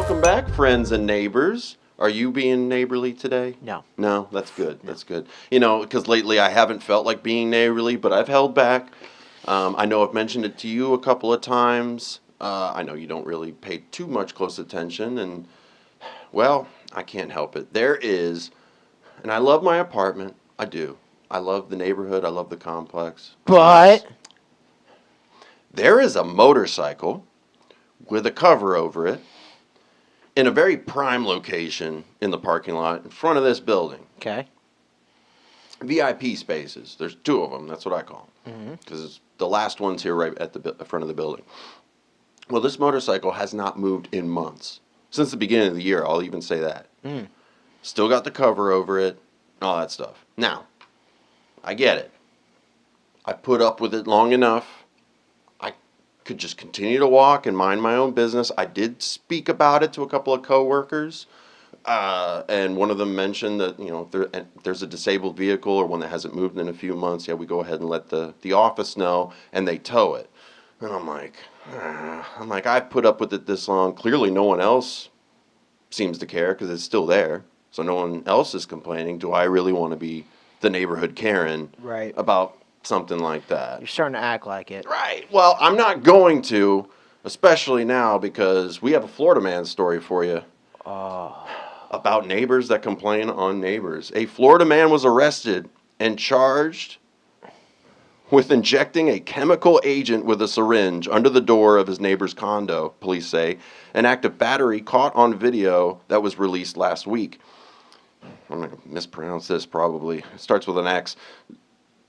Welcome back, friends and neighbors. Are you being neighborly today? No. No, that's good. That's good. You know, because lately I haven't felt like being neighborly, but I've held back. I know I've mentioned it to you a couple of times. I know you don't really pay too much close attention, and, well, I can't help it. There is, and I love my apartment. I do. I love the neighborhood. I love the complex. But there is a motorcycle with a cover over it in a very prime location in the parking lot in front of this building. okay. VIP spaces. There's two of them. That's what I call them. Because the last one's here right at the front of the building. Well, this motorcycle has not moved in months. Since the beginning of the year, I'll even say that. Still got the cover over it, all that stuff. Now, I get it. I put up with it long enough. I could just continue to walk and mind my own business. I did speak about it to a couple of coworkers. And one of them mentioned that, you know, if there's a disabled vehicle or one that hasn't moved in a few months, yeah, we go ahead and let the office know, and they tow it. And I'm like, I put up with it this long. Clearly no one else seems to care because it's still there. So no one else is complaining. Do I really want to be the neighborhood Karen Right. about something like that? You're starting to act like it. Right. Well, I'm not going to, especially now because we have a Florida man story for you. About neighbors that complain on neighbors. A Florida man was arrested and charged with injecting a chemical agent with a syringe under the door of his neighbor's condo, police say, an act of battery caught on video that was released last week. I'm going to mispronounce this probably. It starts with an X.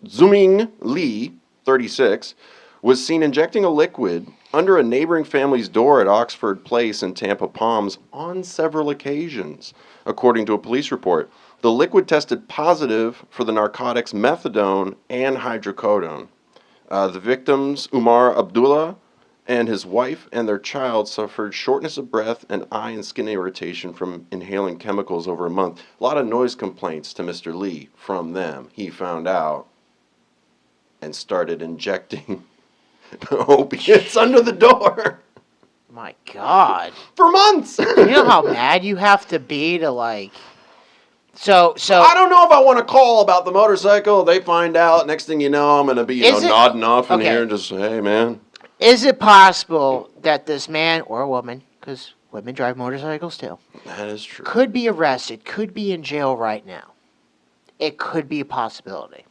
Zuming Lee, 36, was seen injecting a liquid under a neighboring family's door at Oxford Place in Tampa Palms on several occasions, according to a police report. The liquid tested positive for the narcotics methadone and hydrocodone. The victims, Umar Abdullah, and his wife and their child suffered shortness of breath and eye and skin irritation from inhaling chemicals over a month. A lot of noise complaints to Mr. Lee from them. He found out and started injecting opiates under the door. My God. For months. You know how mad you have to be to like. So I don't know if I want to call about the motorcycle. They find out. Next thing you know, I'm going to be nodding off in here and just say, hey, man. Is it possible that this man or woman, because women drive motorcycles too, That is true. could be arrested, could be in jail right now? It could be a possibility,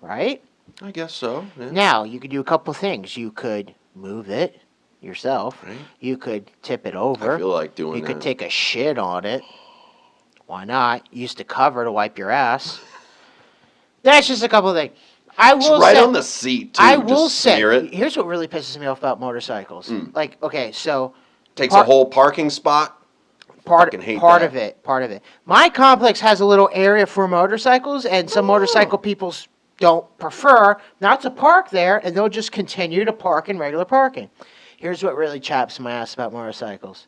right? I guess so. Yeah. Now, you could do a couple things. You could move it yourself. Right. You could tip it over. I feel like doing You that. could take a shit on it. Why not? Use the cover to wipe your ass. That's just a couple of things. I will right say, on the seat, too. I will just say, smear it. here's what really pisses me off about motorcycles. Like, okay, so Takes a whole parking spot. part Fucking hate part that. of it. My complex has a little area for motorcycles, and some motorcycle people don't prefer not to park there, and they'll just continue to park in regular parking. Here's what really chaps my ass about motorcycles.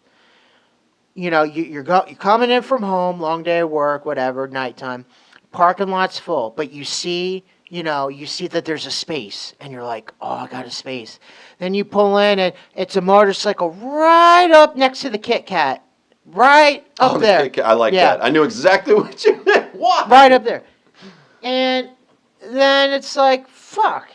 You know, you're coming in from home, long day of work, whatever, nighttime, parking lot's full, but you see that there's a space, and you're like, oh, I got a space. Then you pull in, and it's a motorcycle right up next to the KitKat, right up there. I like that. I knew exactly what you meant. Why? Right up there. And then it's like, fuck,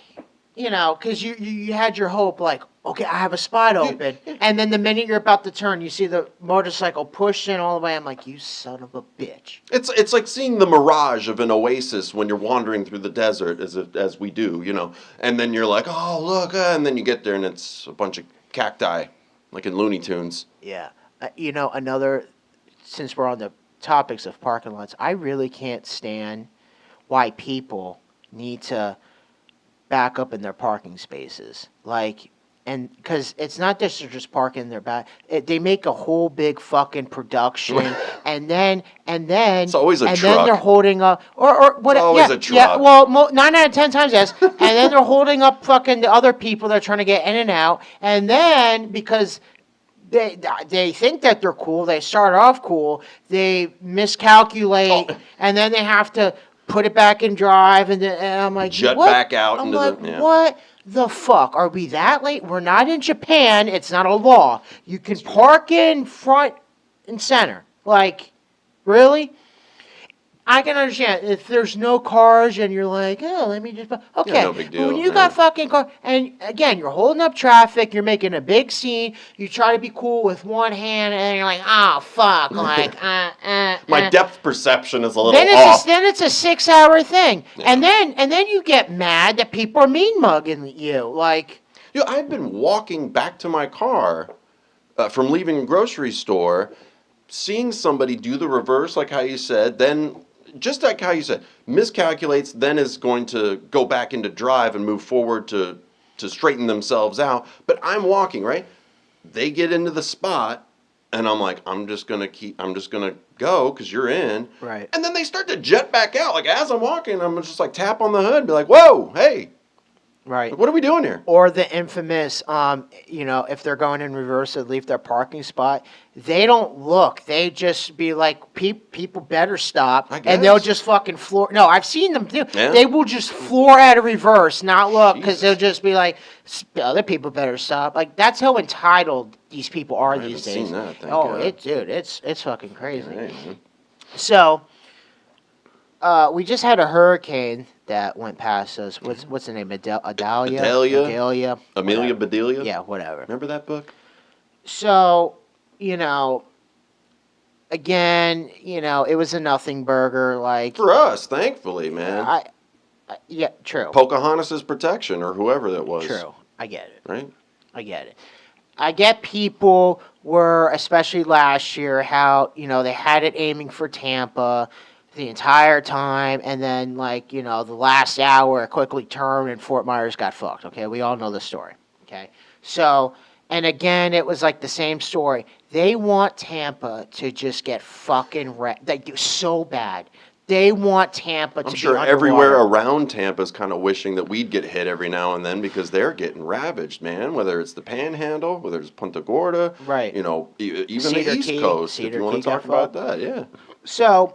because you had your hope, like, okay, I have a spot open. And then the minute you're about to turn, you see the motorcycle push in all the way. I'm like, you son of a bitch. It's like seeing the mirage of an oasis when you're wandering through the desert, as we do, and then you're like, oh, look, and then you get there and it's a bunch of cacti, like in Looney Tunes. Yeah. Since we're on the topics of parking lots, I really can't stand why people need to back up in their parking spaces. Like, and because it's not just they're just parking their back, they make a whole big fucking production, and then It's always a and truck. then they're holding up or what? It's always yeah, a truck. Yeah, well, 9 out of 10 times yes, and then they're holding up fucking the other people that are trying to get in and out, and then because they think that they're cool, they start off cool, they miscalculate, and then they have to put it back in drive, and I'm like, Jet what? back out I'm into like, the... Yeah. what the fuck? Are we that late? We're not in Japan. It's not a law. You can park in front and center. Like, really? I can understand if there's no cars and you're like, oh, let me just. Okay, Yeah, no big but when deal, you yeah. got fucking car, and again, you're holding up traffic, you're making a big scene, you try to be cool with one hand, and you're like, oh fuck, like, My depth perception is a little then off. it's a 6 hour thing, Yeah. and then you get mad that people are mean mugging you, like. You know, I've been walking back to my car from leaving a grocery store, seeing somebody do the reverse, like how you said, then just like how you said, miscalculates, then is going to go back into drive and move forward to straighten themselves out. But I'm walking, right? They get into the spot, and I'm like, I'm just gonna go because you're in. Right. And then they start to jet back out. Like as I'm walking, I'm just like tap on the hood and be like, whoa, hey, Right. what are we doing here? Or the infamous, if they're going in reverse and leave their parking spot, they don't look. They just be like, people better stop. And they'll guess. just fucking floor. No, I've seen them do. Yeah. They will just floor out of reverse, not look, because Jesus. they'll just be like, other people better stop. Like, that's how entitled these people are I these haven't days. seen that, thank Oh, God. it's fucking crazy. Hey, man. So, we just had a hurricane that went past us. What's the name? Adalia? Amelia whatever. Bedelia? Yeah, whatever. Remember that book? So, again, it was a nothing burger. Like, For us, thankfully, man. yeah, true. Pocahontas' protection, or whoever that was. True. I get it. Right? I get it. I get people were, especially last year, how, they had it aiming for Tampa the entire time, and then, the last hour it quickly turned and Fort Myers got fucked, okay? We all know the story, okay? So, and again, it was like the same story. They want Tampa to just get fucking like, so bad. They want Tampa to I'm be sure underwater. everywhere around Tampa's kind of wishing that we'd get hit every now and then because they're getting ravaged, man. Whether it's the Panhandle, whether it's Punta Gorda, Right. Even Cedar the East Key- Coast, Cedar if you want Key to talk got about that, yeah. So,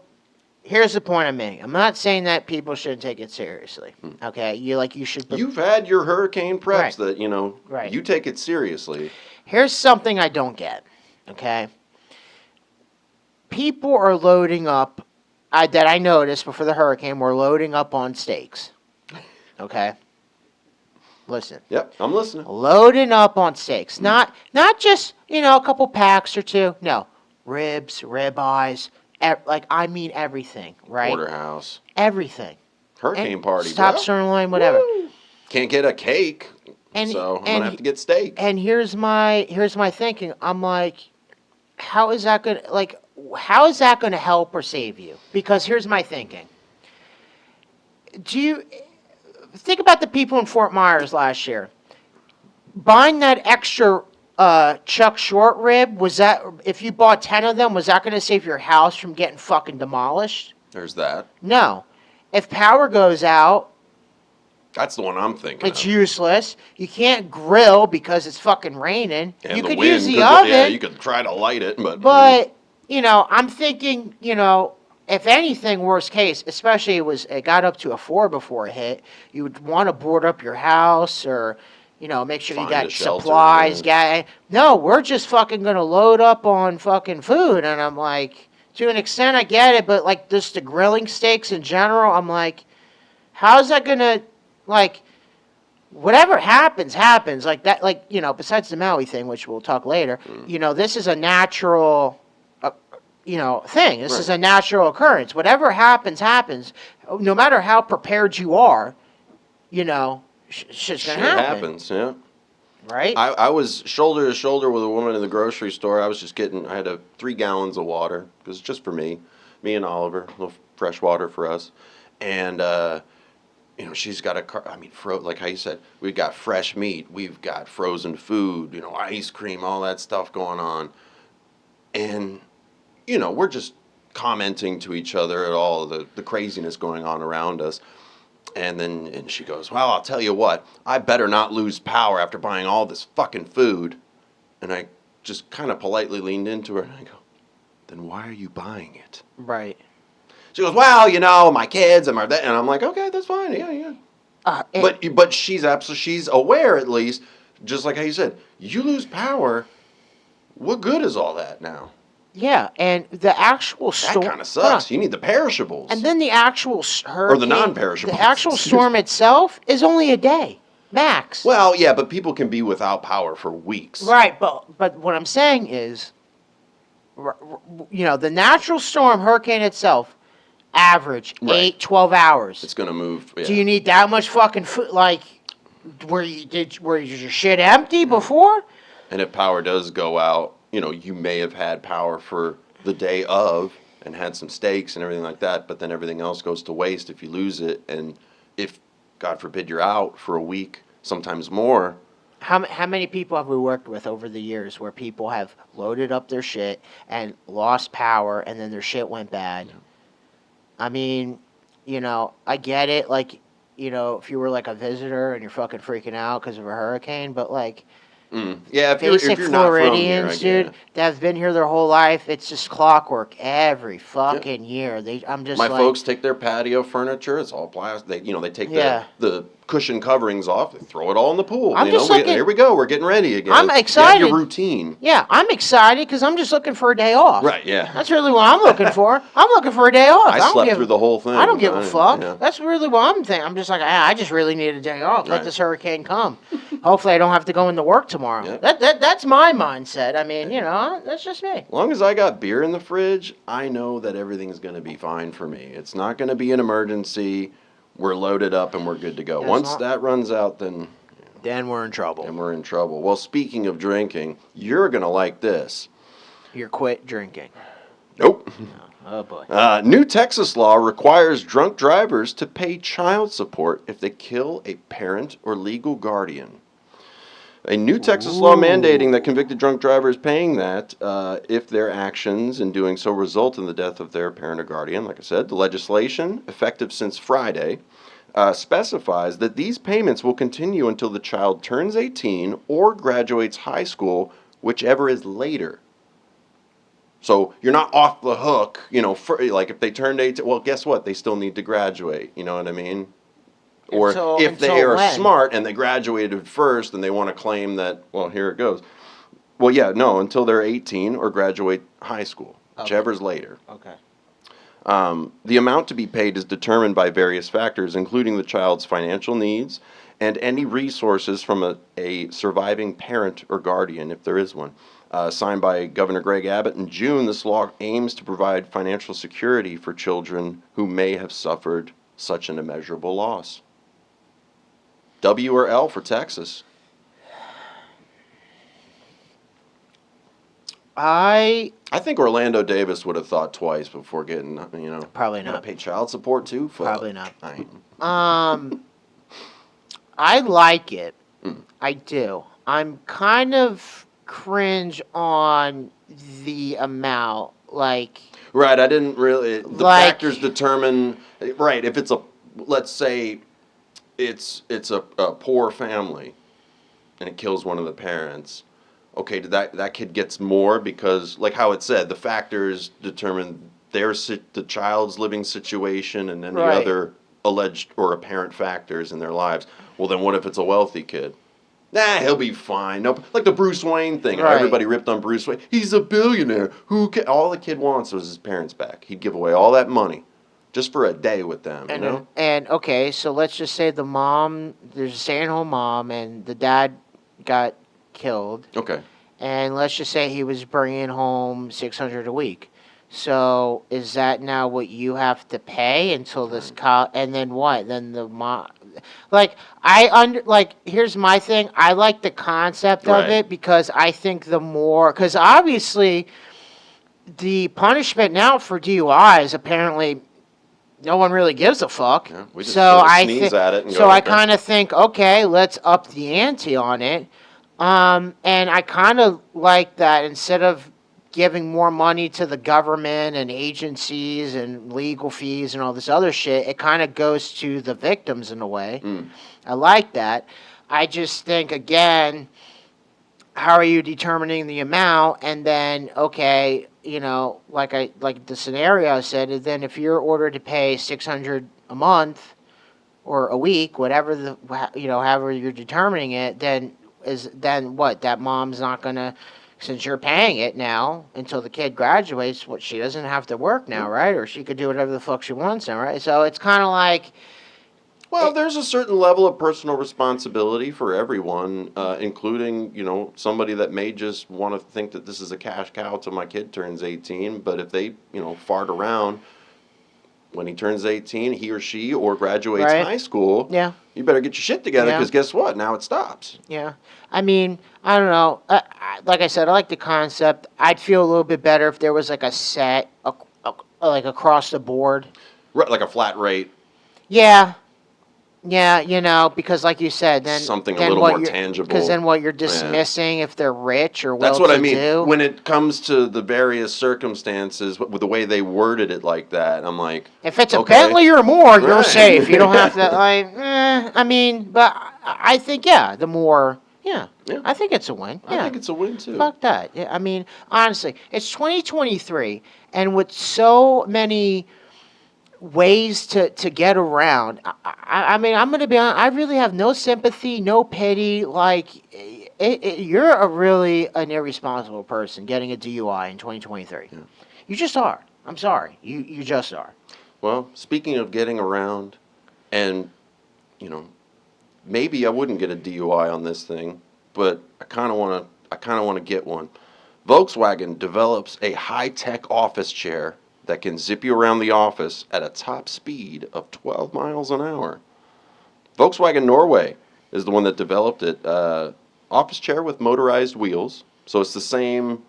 here's the point I'm making. I'm not saying that people shouldn't take it seriously. Okay, you should. You've had your hurricane preps Right. that, Right. you take it seriously. Here's something I don't get. Okay, people are loading up. That I noticed before the hurricane, we're loading up on steaks. Okay, listen. Yep, I'm listening. Loading up on steaks, not just a couple packs or two. No, ribs, ribeyes. I mean everything, right? Porterhouse. Everything. Hurricane party, Top bro. sirloin, whatever. Woo! Can't get a cake, so I'm going to have to get steak. And here's my thinking. I'm like, how is that gonna help or save you? Because here's my thinking. Do you think about the people in Fort Myers last year? Buying that extra Chuck short rib, was that, if you bought 10 of them, was that gonna save your house from getting fucking demolished? There's that. No. If power goes out, That's the one I'm thinking it's of. useless. You can't grill because it's fucking raining. And You the could wind, use the 'cause oven. Yeah, you could try to light it, but... But, I'm thinking, if anything, worst case, especially it got up to a 4 before it hit, you would want to board up your house or, make sure Find you got a shelter, supplies. yeah. No, we're just fucking going to load up on fucking food. And I'm like, to an extent, I get it, but like just the grilling steaks in general, I'm like, how's that going to, like, whatever happens. Like that, besides the Maui thing, which we'll talk later, this is a natural, thing. This is a natural occurrence. Whatever happens. No matter how prepared you are, shit's going to happen. happens, yeah. Right? I was shoulder to shoulder with a woman in the grocery store. I had 3 gallons of water, because it's just for me and Oliver, a little fresh water for us. And, she's got like how you said, we've got fresh meat, we've got frozen food, ice cream, all that stuff going on. And, we're just commenting to each other at all the craziness going on around us. And she goes, well, I'll tell you what, I better not lose power after buying all this fucking food. And I just kind of politely leaned into her and I go, then why are you buying it? Right. She goes, well, my kids and and I'm like, okay, that's fine, yeah. But she's aware, at least, just like how you said, you lose power, what good is all that now? Yeah, and the actual That storm. kind of sucks. You need the perishables. And then the actual or the hurricane, non-perishables. the actual storm itself is only a day, max. Well, yeah, but people can be without power for weeks. Right, but what I'm saying is, the natural storm, hurricane itself, average Right. 12 hours. It's gonna move. Yeah. Do you need that much fucking food? Like, were your shit empty before? And if power does go out, you may have had power for the day of and had some steaks and everything like that, but then everything else goes to waste if you lose it. And if, God forbid, you're out for a week, sometimes more. How many people have we worked with over the years where people have loaded up their shit and lost power and then their shit went bad? Yeah. I mean, I get it. Like, if you were like a visitor and you're fucking freaking out because of a hurricane, but like, yeah, basic if you're not from here, Floridians, dude, that have been here their whole life, it's just clockwork every fucking year. I'm just my like, folks take their patio furniture. It's all plastic. They take the cushion coverings off. They throw it all in the pool. I'm just looking, here we go. We're getting ready again. I'm excited. You have your routine. Yeah, I'm excited because I'm just looking for a day off. Right. Yeah. That's really what I'm looking for. I'm looking for a day off. I slept through the whole thing. I don't give a fuck. Yeah. That's really what I'm thinking. I'm just like, I just really need a day off. Let Right. this hurricane come. Hopefully, I don't have to go into work tomorrow. Yep. That's my mindset. I mean, that's just me. As long as I got beer in the fridge, I know that everything's going to be fine for me. It's not going to be an emergency. We're loaded up and we're good to go. Once that runs out, then we're in trouble. Then we're in trouble. Well, speaking of drinking, you're going to like this. You're quit drinking. Nope. Oh, boy. New Texas law requires drunk drivers to pay child support if they kill a parent or legal guardian. A new Texas law mandating that convicted drunk drivers paying that if their actions in doing so result in the death of their parent or guardian. Like I said, the legislation, effective since Friday, specifies that these payments will continue until the child turns 18 or graduates high school, whichever is later. So you're not off the hook, like if they turned 18, well, guess what? They still need to graduate, you know what I mean? Or if they are smart and they graduated first and they want to claim that, well, here it goes. Well, yeah, no, until they're 18 or graduate high school, whichever's later. Okay. The amount to be paid is determined by various factors, including the child's financial needs and any resources from a surviving parent or guardian, if there is one. Signed by Governor Greg Abbott in June, this law aims to provide financial security for children who may have suffered such an immeasurable loss. W or L for Texas? I think Orlando Davis would have thought twice before getting, probably not. Pay child support too? Fuck. Probably not. I like it. I do. I'm kind of cringe on the amount, like. Right, I didn't really. The factors determine. Right, if it's let's say, it's a poor family, and it kills one of the parents. Okay, that kid gets more because, like how it said, the factors determine the child's living situation and then the other alleged or apparent factors in their lives. Well, then what if it's a wealthy kid? Nah, he'll be fine. No, like the Bruce Wayne thing. Right. Everybody ripped on Bruce Wayne. He's a billionaire. All the kid wants was his parents back. He'd give away all that money just for a day with them, And okay, so let's just say there's a stay-at-home mom, and the dad got killed. Okay. And let's just say he was bringing home $600 a week. So is that now what you have to pay until this and then what? Then the mom, here's my thing. I like the concept of it because I think because obviously the punishment now for DUIs apparently no one really gives a fuck. Yeah, we just sneeze at it and I kind of think, okay, let's up the ante on it. And I kind of like that instead of giving more money to the government and agencies and legal fees and all this other shit, it kind of goes to the victims in a way. I like that. I just think, again, how are you determining the amount? And then, okay, like the scenario I said, and then if you're ordered to pay $600 a month or a week, whatever however you're determining it, then what? That mom's not gonna. since you're paying it now until the kid graduates, she doesn't have to work now, right? Or she could do whatever the fuck she wants now, right? So it's kind of like, Well, there's a certain level of personal responsibility for everyone, including, somebody that may just want to think that this is a cash cow till my kid turns 18. But if they, fart around when he turns 18, he or she, or graduates Right. high school, yeah, you better get your shit together Yeah. because guess what? Now it stops. yeah. I mean, I don't know. Like I said, I like the concept. I'd feel a little bit better if there was like a set, like across the board. Right, like a flat rate, Yeah. Yeah, because like you said, then something a then little what more you're, tangible. Because then what you're dismissing if they're rich or That's what I well-to-do. mean. When it comes to the various circumstances, with the way they worded it like that, I'm like, If it's a okay. Bentley or more, you're Right. safe. You don't have to, I mean, but I think, the more, Yeah. I think it's a win. I Yeah. think it's a win too. Fuck that. Yeah, I mean, honestly, it's 2023, and with so many ways to get around, I mean, I'm going to be honest, I really have no sympathy, no pity. Like, you're an irresponsible person getting a DUI in 2023. Yeah. You just are. I'm sorry. You just are. Well, speaking of getting around, and maybe I wouldn't get a DUI on this thing, but I kind of want to get one. Volkswagen develops a high-tech office chair that can zip you around the office at a top speed of 12 miles an hour. Volkswagen Norway is the one that developed it. Office chair with motorized wheels, so it's the same.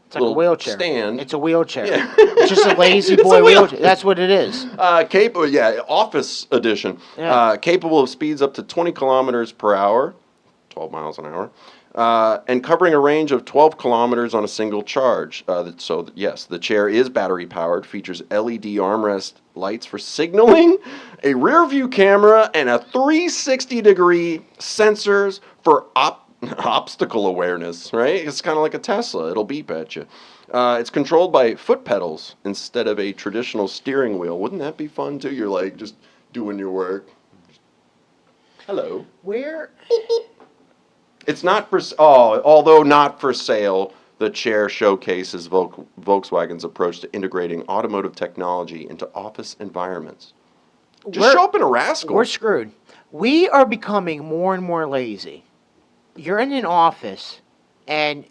It's like a wheelchair. Stand. It's a wheelchair. Yeah. It's just a lazy It's a boy wheel- wheelchair. That's what it is. Capable, office edition. Yeah. Capable of speeds up to 20 kilometers per hour, 12 miles an hour, and covering a range of 12 kilometers on a single charge. So, yes, the chair is battery powered, features LED armrest lights for signaling, a rear view camera, and a 360-degree sensors for obstacle awareness, right? It's kind of like a Tesla. It'll beep at you. It's controlled by foot pedals instead of a traditional steering wheel. Wouldn't that be fun, too? You're like just doing your work. Hello. Where? It's not for... although not for sale, the chair showcases Volkswagen's approach to integrating automotive technology into office environments. Just show up in a rascal. We're screwed. We are becoming more and more lazy. You're in an office, and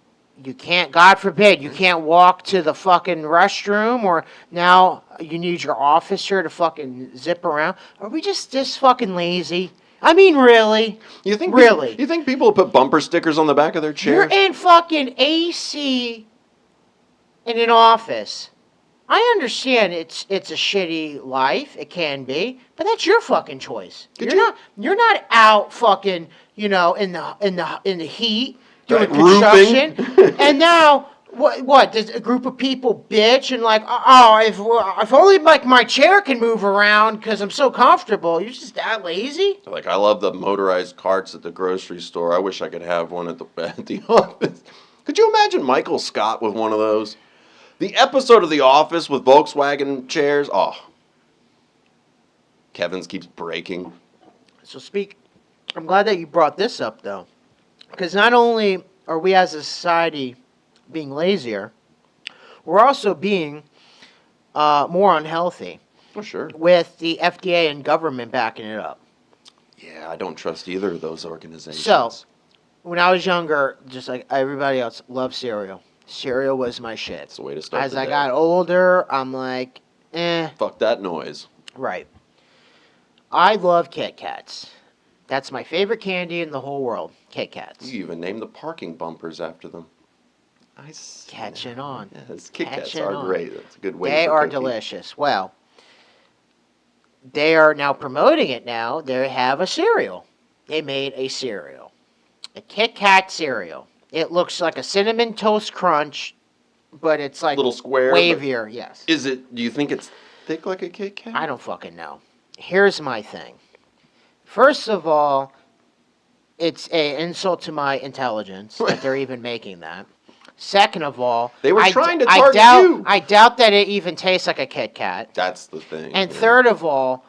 you can't, God forbid, you can't walk to the fucking restroom, or now you need your office chair to fucking zip around. Are we just this fucking lazy? I mean, really? You think Really? You think people will put bumper stickers on the back of their chairs? You're in fucking AC in an office. I understand it's a shitty life. It can be, but that's your fucking choice. You're not out fucking in the heat doing Right, construction. roofing. And now what? Does a group of people bitch and like, if only like my chair can move around because I'm so comfortable. You're just that lazy. Like, I love the motorized carts at the grocery store. I wish I could have one at the office. Could you imagine Michael Scott with one of those? The episode of The Office with Volkswagen chairs. Oh. Kevin's keeps breaking. So I'm glad that you brought this up, though, because not only are we as a society being lazier, we're also being more unhealthy For sure. with the FDA and government backing it up. Yeah, I don't trust either of those organizations. So, when I was younger, just like everybody else, loved cereal. Cereal was my shit. That's the way to start As the I day. got older, I'm like, Fuck that noise. right. I love KitKats. That's my favorite candy in the whole world. KitKats. You even named the parking bumpers after them. Catching on. Yes, Kit Kats Catching are on. great. That's a good way. They for are cookie. delicious. Well, they are now promoting it now. They have a cereal. They made a cereal. A Kit Kat cereal. It looks like a Cinnamon Toast Crunch, but it's like Little square, wavier, yes. Is it? Do you think it's thick like a Kit Kat? I don't fucking know. Here's my thing. First of all, it's an insult to my intelligence that they're even making that. Second of all, They were trying to I target doubt, you. I doubt that it even tastes like a Kit Kat. That's the thing. And yeah. third of all,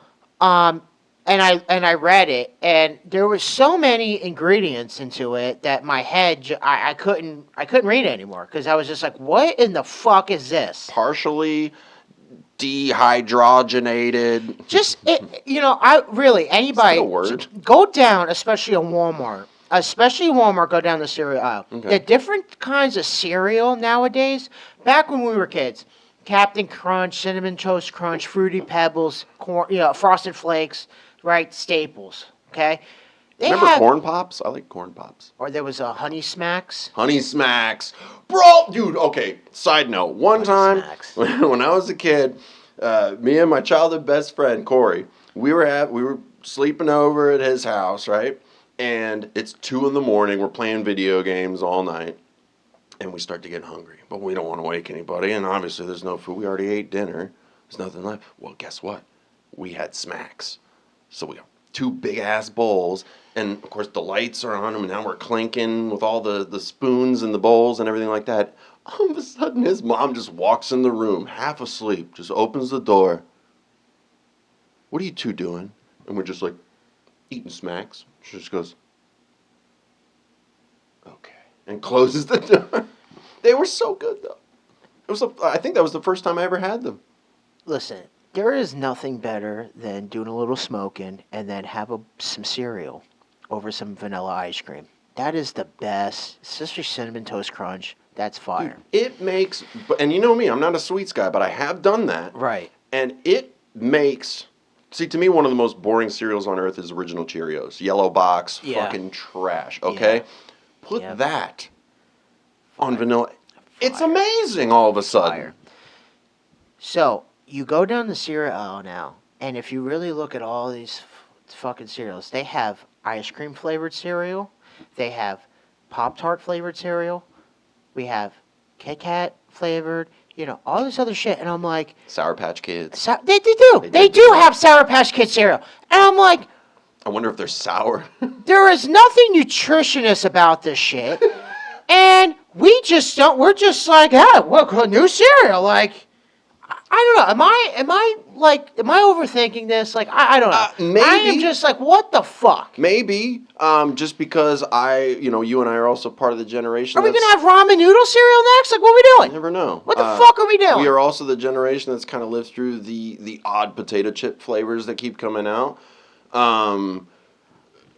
I read it, and there was so many ingredients into it that my head I couldn't read it anymore because I was just like, what in the fuck is this? Partially dehydrogenated. Just I really anybody a word? go down, especially in Walmart. Especially Walmart, go down the cereal aisle. Okay. The different kinds of cereal nowadays. Back when we were kids, Captain Crunch, Cinnamon Toast Crunch, Fruity Pebbles, corn, Frosted Flakes, right? Staples. Okay. Remember Corn Pops? I like Corn Pops. Or there was a Honey Smacks. Honey Smacks. Bro, dude, okay, side note. One time, Smacks. when I was a kid, me and my childhood best friend, Corey, we were sleeping over at his house, right? And it's 2 a.m. We're playing video games all night. And we start to get hungry. But we don't want to wake anybody. And obviously, there's no food. We already ate dinner. There's nothing left. Well, guess what? We had Smacks. So we got 2 big-ass bowls. And, of course, the lights are on them. And now we're clinking with all the spoons and the bowls and everything like that. All of a sudden, his mom just walks in the room, half asleep, just opens the door. What are you 2 doing? And we're just like, eating Smacks. She just goes, okay, and closes the door. They were so good, though. I think that was the first time I ever had them. Listen, there is nothing better than doing a little smoking and then have some cereal over some vanilla ice cream. That is the best, especially Cinnamon Toast Crunch. That's fire. It makes, and you know me, I'm not a sweets guy, but I have done that. Right. And it makes, see, to me, one of the most boring cereals on earth is Original Cheerios. Yellow box, fucking trash, okay? Yeah. Put that on vanilla. It's amazing all of a sudden. Fire. So, you go down the cereal aisle now, and if you really look at all these fucking cereals, they have ice cream flavored cereal, they have Pop-Tart flavored cereal, we have KitKat flavored, all this other shit, and I'm like... Sour Patch Kids. They do. They do have Sour Patch Kid cereal. And I'm like... I wonder if they're sour. There is nothing nutritious about this shit. And we just don't... We're just like, what new cereal? Like... I don't know. Am I overthinking this? Like, I don't know. Maybe. I am just like, what the fuck? Maybe. Just because you and I are also part of the generation. Are we going to have ramen noodle cereal next? Like, what are we You doing? never know. What the fuck are we doing? We are also the generation that's kind of lived through the odd potato chip flavors that keep coming out.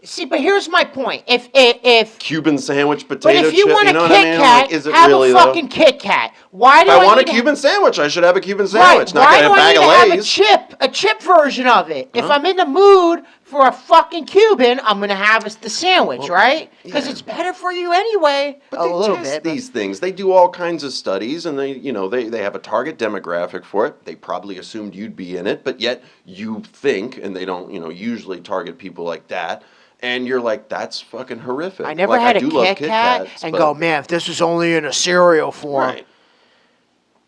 See, but here's my point. If Cuban sandwich potato but if you chip, want a know Kit what I mean? Kat, Like, is it have really a fucking Kit Kat. Why do If I want a need to Cuban sandwich, I should have a Cuban Right. sandwich, not Why get do a I bag need of to have Lay's. a chip version of it? If I'm in the mood for a fucking Cuban, I'm gonna have the sandwich, right? Because it's better for you anyway. But a they little test bit. these things. They do all kinds of studies, and they have a target demographic for it. They probably assumed you'd be in it, but yet you think, and they don't, usually target people like that. And you're like, that's fucking horrific. I never had a Kit Kit Kat and go, man, if this was only in a cereal form. Right.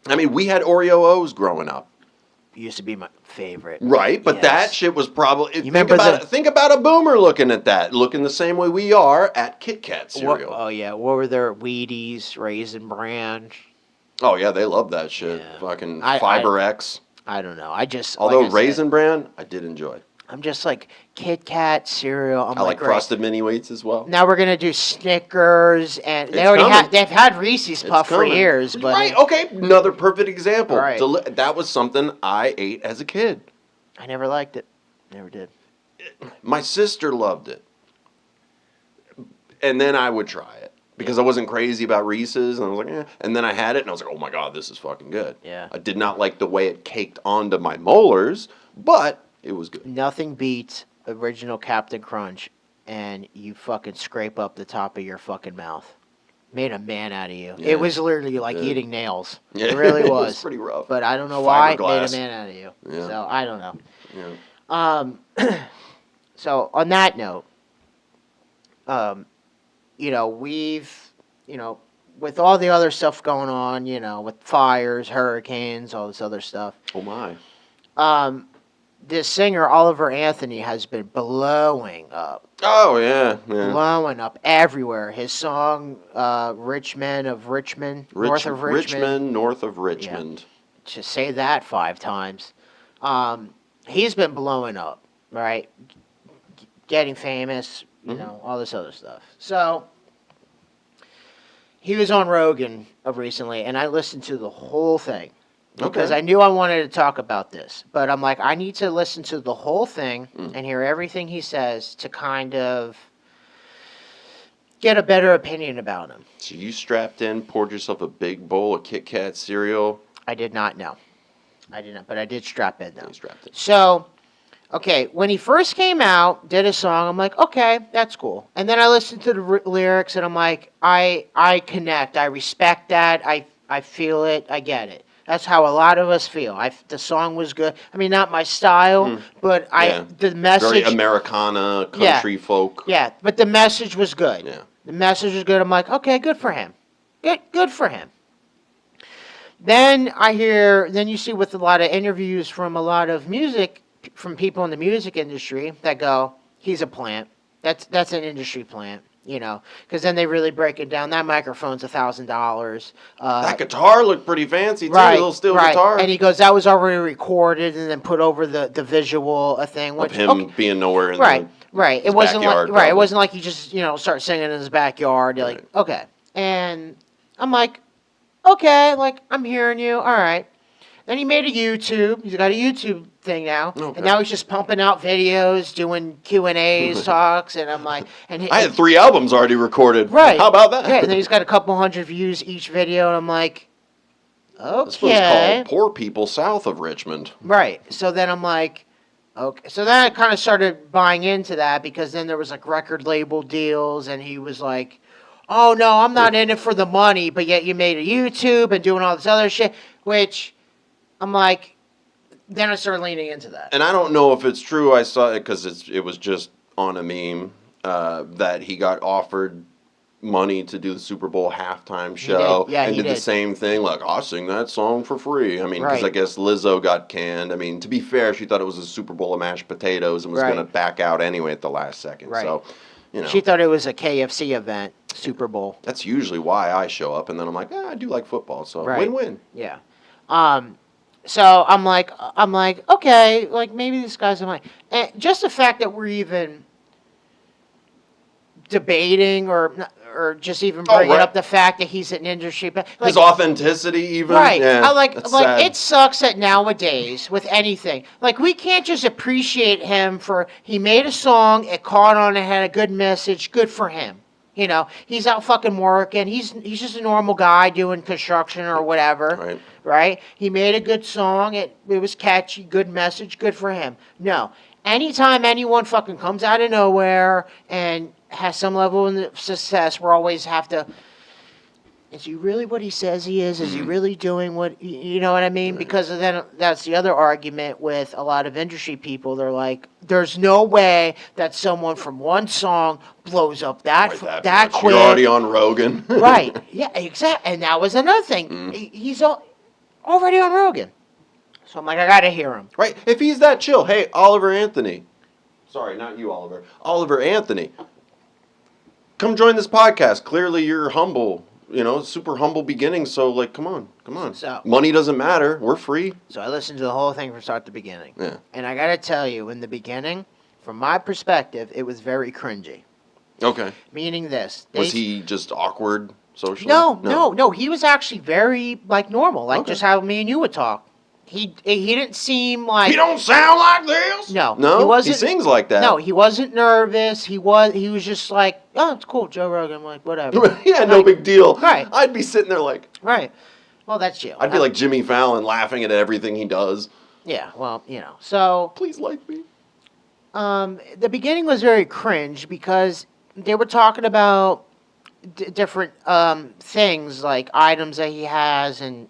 I mean, we had Oreo O's growing up. Used to be my favorite. Right, but Yes. that shit was probably... remember Think about a boomer looking at that, looking the same way we are at KitKat cereal. What were their Wheaties, Raisin Bran? Oh, yeah, they love that shit. Yeah. Fucking Fiber X. I don't know. Although like I Raisin said, Bran, I did enjoy. I'm just like Kit Kat cereal. I like great. Frosted Mini Wheats as well. Now we're gonna do Snickers, and It's they've had Reese's Puff for coming. years, but Right, okay, another perfect example. Right. That was something I ate as a kid. I never liked it. Never did. My sister loved it. And then I would try it. Because I wasn't crazy about Reese's, and I was like, eh. And then I had it, and I was like, oh my God, this is fucking good. Yeah. I did not like the way it caked onto my molars, but it was good. Nothing beats original Captain Crunch, and you fucking scrape up the top of your fucking mouth. Made a man out of you. Yeah. It was literally like Yeah. eating nails. Yeah. It really It was. was pretty rough. But I don't know why it made Fiberglass. a man out of you. Yeah. So I don't know. Yeah. So on that note, we've, with all the other stuff going on, with fires, hurricanes, all this other stuff. Oh my. This singer Oliver Anthony has been blowing up. Oh yeah. Yeah. Blowing up everywhere. His song, Rich Men of Richmond, North of Richmond. North of Richmond. Just say that 5 times. He's been blowing up. right? Getting famous, you know, all this other stuff. So he was on Rogan recently, and I listened to the whole thing because I knew I wanted to talk about this. But I'm like, I need to listen to the whole thing and hear everything he says to kind of get a better opinion about him. So you strapped in, poured yourself a big bowl of KitKat cereal. I did not know. I did not, but I did strap in though. You strapped it. So, okay, when he first came out, did a song, I'm like, okay, that's cool. And then I listened to the lyrics, and I'm like, I connect, I respect that, I feel it, I get it. That's how a lot of us feel. The song was good. I mean, not my style, but the message. Very Americana, country folk. Yeah, but the message was good. Yeah. The message was good. I'm like, okay, good for him. Good for him. Then then you see with a lot of interviews from a lot of from people in the music industry that go, he's a plant. That's an industry plant. You know, because then they really break it down. That microphone's $1,000. That guitar looked pretty fancy too, right, a little steel guitar. And he goes, that was already recorded and then put over the visual thing. Of him being nowhere in right. his It wasn't backyard, it wasn't like he just start singing in his backyard. You're like, okay, and I'm like, okay, like I'm hearing you. All right. Then he made a YouTube. He's got a YouTube thing now, and now he's just pumping out videos, doing Q&As, talks, and I'm like, I had 3 albums already recorded. Right? How about that? Yeah, and then he's got a couple hundred views each video, and I'm like, okay. This was called Poor People South of Richmond. Right. So then I'm like, okay. So then I kind of started buying into that because then there was like record label deals, and he was like, oh no, I'm not in it for the money, but yet you made a YouTube and doing all this other shit, which I'm like, then I started leaning into that. And I don't know if it's true. I saw it because it was just on a meme that he got offered money to do the Super Bowl halftime show. He did did the same thing, like, I'll sing that song for free. I mean, because I guess Lizzo got canned. I mean, to be fair, she thought it was a Super Bowl of mashed potatoes and was going to back out anyway at the last second. Right. So, she thought it was a KFC event, Super Bowl. That's usually why I show up, and then I'm like, I do like football, so win-win. Yeah. So I'm like, okay, like maybe this guy's a and just the fact that we're even debating or just even bringing up the fact that he's an industry, like, his authenticity, even Yeah, I like sad. It sucks that nowadays with anything, like we can't just appreciate him for he made a song, it caught on, it had a good message, good for him. He's out fucking working. He's just a normal guy doing construction or whatever. Right? He made a good song. It was catchy, good message, good for him. No. Anytime anyone fucking comes out of nowhere and has some level of success, we always have to, is he really what he says he is? Is he really doing what, you know what I mean? Because then that's the other argument with a lot of industry people. They're like, there's no way that someone from one song blows up that quick. You're already on Rogan. Right. Yeah, exactly. And that was another thing. He's already on Rogan. So I'm like, I got to hear him. Right. If he's that chill, hey, Oliver Anthony. Sorry, not you, Oliver. Oliver Anthony. Come join this podcast. Clearly you're humble. Super humble beginnings. So, like, come on. So, money doesn't matter. We're free. So I listened to the whole thing from start to beginning. Yeah. And I got to tell you, in the beginning, from my perspective, it was very cringy. Okay. Meaning this. Was he just awkward socially? No. He was actually very, like, normal. Like, just how me and you would talk. He didn't seem like... He don't sound like this? No. No? He wasn't, he sings like that. No, he wasn't nervous. He was just like, oh, it's cool, Joe Rogan. I'm like, whatever. Yeah, no big deal. Right. I'd be sitting there like... Right. Well, that's you. I'd be like Jimmy Fallon laughing at everything he does. Yeah, well, so... Please like me. The beginning was very cringe because they were talking about different things, like items that he has and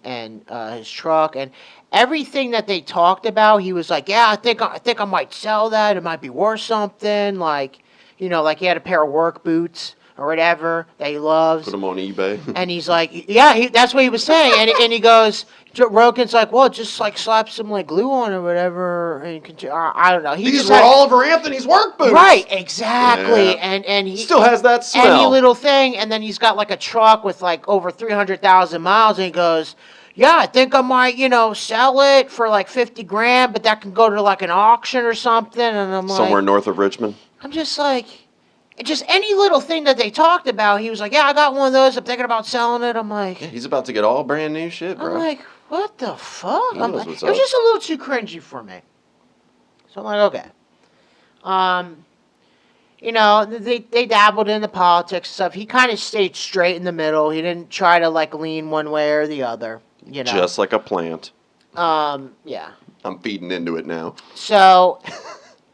his truck, and everything that they talked about, he was like, yeah, I think I might sell that. It might be worth something. Like, like he had a pair of work boots or whatever that he loves. Put them on eBay. And he's like, yeah, that's what he was saying. And he goes, Rogan's like, well, just like slap some like glue on or whatever. And I don't know. These were Oliver Anthony's work boots. Right, exactly. Yeah. And he still has that smell. Any little thing. And then he's got like a truck with like over 300,000 miles. And he goes, yeah, I think I might, sell it for like 50 grand, but that can go to like an auction or something. And I'm Somewhere like, north of Richmond. I'm just like, just any little thing that they talked about, he was like, yeah, I got one of those. I'm thinking about selling it. I'm like, Yeah, he's about to get all brand new shit, bro. I'm like, what the fuck? He knows what's it was up. just a little too cringy for me. So I'm like, okay. They dabbled in the politics stuff. He kind of stayed straight in the middle. He didn't try to like lean one way or the other. Just like a plant. Yeah. I'm feeding into it now. So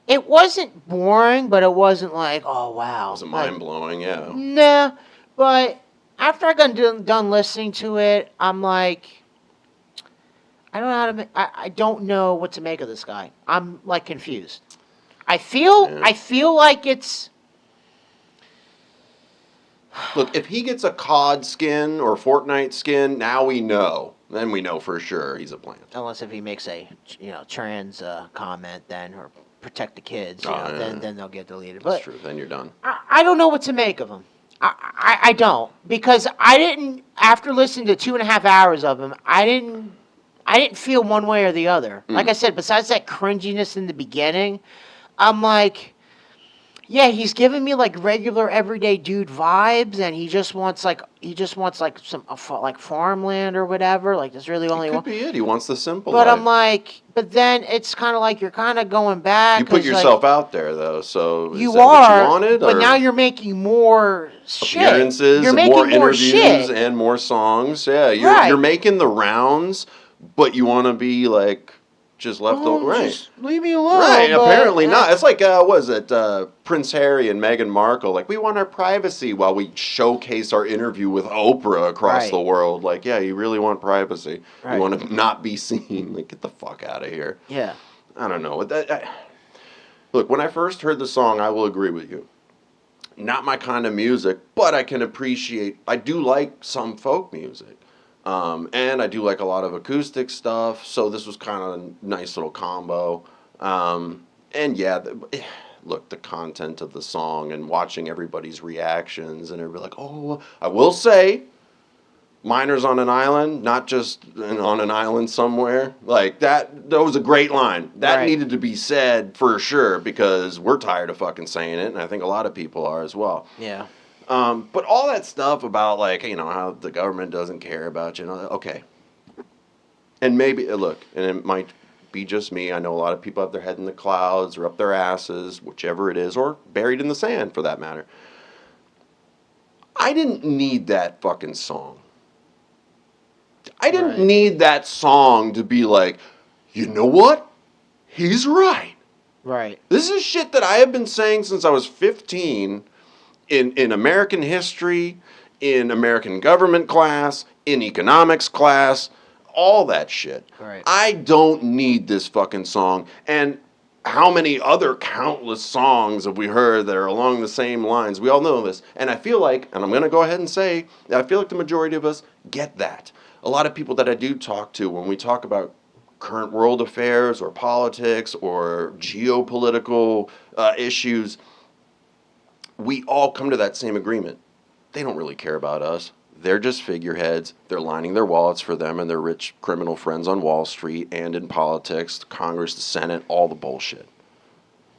it wasn't boring, but it wasn't like, oh wow. It wasn't mind blowing, yeah. Nah, but after I got done listening to it, I'm like, I don't know how to. I don't know what to make of this guy. I'm like confused. I feel like it's. Look, if he gets a COD skin or Fortnite skin, now we know. Then we know for sure he's a plant. Unless if he makes a trans comment, then or protect the kids, then they'll get deleted. But That's true. Then you're done. I don't know what to make of him. I don't, because I didn't, after listening to 2.5 hours of him, I didn't feel one way or the other. Like I said, besides that cringiness in the beginning, I'm like, yeah, he's giving me like regular everyday dude vibes, and he just wants like some like farmland or whatever. Like there's really only Could one. be it. He wants the simple But life. I'm like, but then it's kind of like you're kind of going back. You put yourself out there though, so You is that are, what you wanted, but or now you're making more shit. appearances, You're and making more more interviews, shit. and more songs. Yeah, Right. you're making the rounds, but you want to be like just left over. Right. Just leave me alone. Right, but, apparently not. It's like, what is it, Prince Harry and Meghan Markle. Like, we want our privacy while we showcase our interview with Oprah across Right. the world. Like, yeah, you really want privacy. Right. You want to not be seen. Like, get the fuck out of here. Yeah. I don't know. Look, when I first heard the song, I will agree with you. Not my kind of music, but I can appreciate, I do like some folk music. And I do like a lot of acoustic stuff, so this was kind of a nice little combo. And yeah, look, the content of the song and watching everybody's reactions, and everybody like, oh, I will say, miners on an island, not just on an island somewhere. Like, that was a great line. That Right. needed to be said for sure, because we're tired of fucking saying it, and I think a lot of people are as well. Yeah. But all that stuff about, like, how the government doesn't care about you, okay. And maybe, look, and it might be just me. I know a lot of people have their head in the clouds or up their asses, whichever it is, or buried in the sand for that matter. I didn't need that fucking song. I didn't need that song to be like, you know what? He's right. Right. This is shit that I have been saying since I was 15 in American history, in American government class, in economics class, all that shit. Right. I don't need this fucking song. And how many other countless songs have we heard that are along the same lines? We all know this. And I feel like, and I'm going to go ahead and say, I feel like the majority of us get that. A lot of people that I do talk to when we talk about current world affairs or politics or geopolitical issues, we all come to that same agreement. They don't really care about us. They're just figureheads. They're lining their wallets for them and their rich criminal friends on Wall Street and in politics, Congress, the Senate, all the bullshit.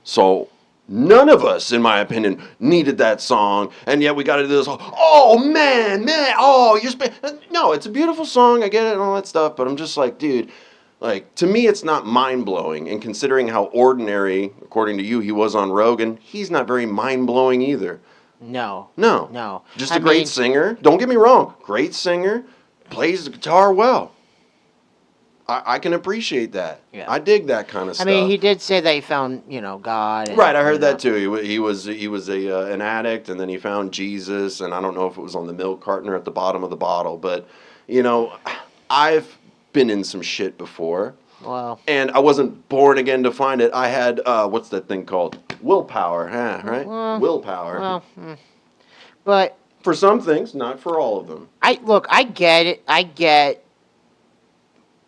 So none of us, in my opinion, needed that song, and yet we got to do this. Oh man, oh no, it's a beautiful song. I get it and all that stuff, but I'm just like, dude. Like, to me, it's not mind-blowing, and considering how ordinary, according to you, he was on Rogan, he's not very mind-blowing either. No. Just a great singer. Don't get me wrong. Great singer. Plays the guitar well. I can appreciate that. Yeah. I dig that kind of stuff. I mean, he did say that he found, God. And, right, I heard that too. He was an addict, and then he found Jesus, and I don't know if it was on the milk carton or at the bottom of the bottle, but, I've been in some shit before. Well. And I wasn't born again to find it. I had, what's that thing called? Willpower, right? Willpower. Well, but for some things, not for all of them. I get it. I get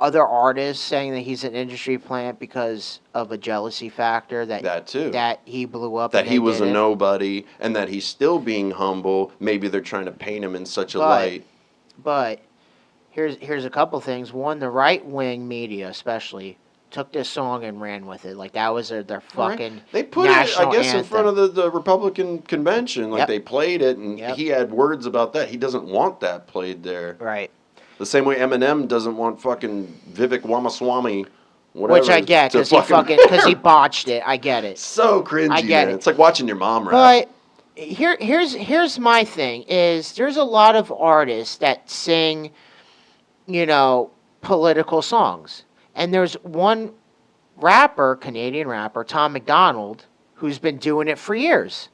other artists saying that he's an industry plant because of a jealousy factor that too. That he blew up. That he was a nobody, and that he's still being humble. Maybe they're trying to paint him in such a light. But here's a couple things. One, the right wing media especially took this song and ran with it. Like that was their All right. fucking They put it, national I guess, anthem. in front of the Republican convention. Like Yep. they played it, and Yep. he had words about that. He doesn't want that played there. Right. The same way Eminem doesn't want fucking Vivek Ramaswamy, whatever. Which I get to because he botched it. I get it. So cringy, I get man. it. It's like watching your mom rap. But here's my thing is there's a lot of artists that sing, political songs. And there's one rapper, Canadian rapper, Tom McDonald, who's been doing it for years.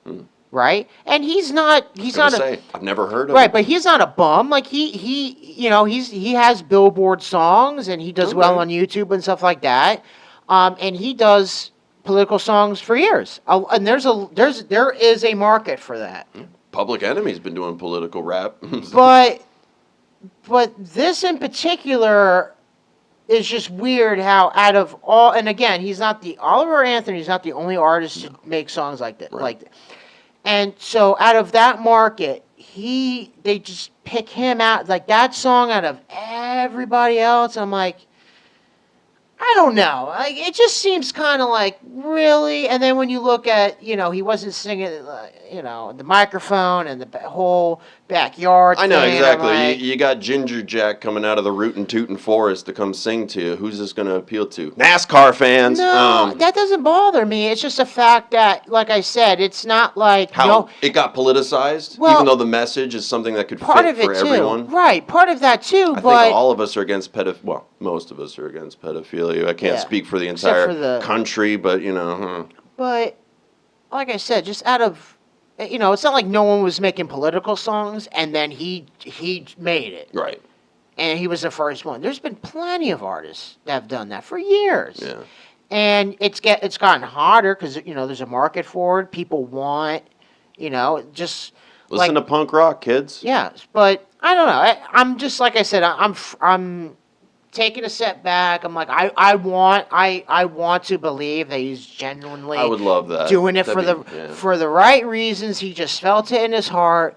Right? And he's not I've never heard of right, him. but he's not a bum. Like he has Billboard songs and he does well on YouTube and stuff like that. And he does political songs for years. And there is a market for that. Public Enemy's been doing political rap. But this in particular is just weird how out of all, and again, Oliver Anthony's not the only artist to make songs like that. Right. Like that. And so out of that market, they just pick him out, like that song out of everybody else. I'm like, I don't know. Like, it just seems kind of like, really? And then when you look at, he wasn't singing, the microphone and the whole backyard I know, thing, exactly. like, You got Ginger Jack coming out of the rootin' tootin' forest to come sing to you. Who's this going to appeal to? NASCAR fans. No, that doesn't bother me. It's just a fact that, like I said, it's not like How it got politicized, Well, even though the message is something that could part fit of it for too. everyone. Right, part of that too. I but think all of us are against Well, most of us are against pedophilia. I can't Yeah. speak for the Except entire for the- country, but But like I said, just out of it's not like no one was making political songs and then he made it. Right. And he was the first one. There's been plenty of artists that have done that for years. Yeah. And it's gotten harder because there's a market for it. People want, just Listen to punk rock, kids. Yes, but I don't know. I'm just like I said. I'm taking a step back. I'm like I want to believe that he's genuinely. I would love that. Doing it That'd for the right reasons. He just felt it in his heart.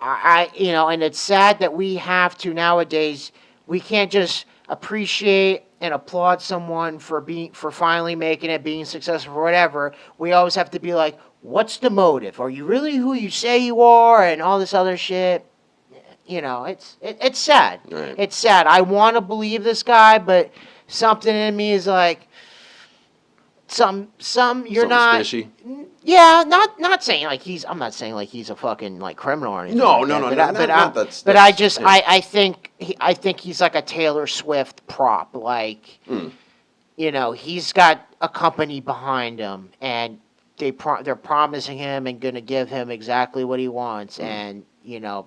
And it's sad that we have to nowadays. We can't just appreciate and applaud someone for finally making it, being successful, or whatever. We always have to be like, what's the motive? Are you really who you say you are? And all this other shit. It's sad. Right. It's sad. I want to believe this guy, but something in me is like, you're Something not. fishy. Yeah, not saying like I'm not saying like he's a fucking like criminal or anything. No, like no, that, no, but not that's- but I that's- just yeah. I think he's like a Taylor Swift prop. Like, he's got a company behind him, and they're promising him and going to give him exactly what he wants, and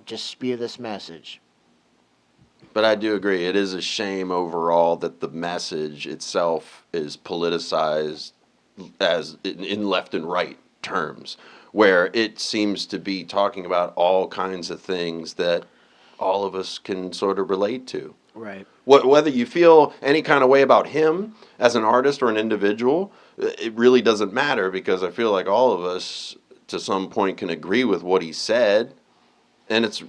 just spew this message. But I do agree. It is a shame overall that the message itself is politicized as in left and right terms, where it seems to be talking about all kinds of things that all of us can sort of relate to. Right. Whether you feel any kind of way about him as an artist or an individual, it really doesn't matter, because I feel like all of us to some point can agree with what he said. And it's,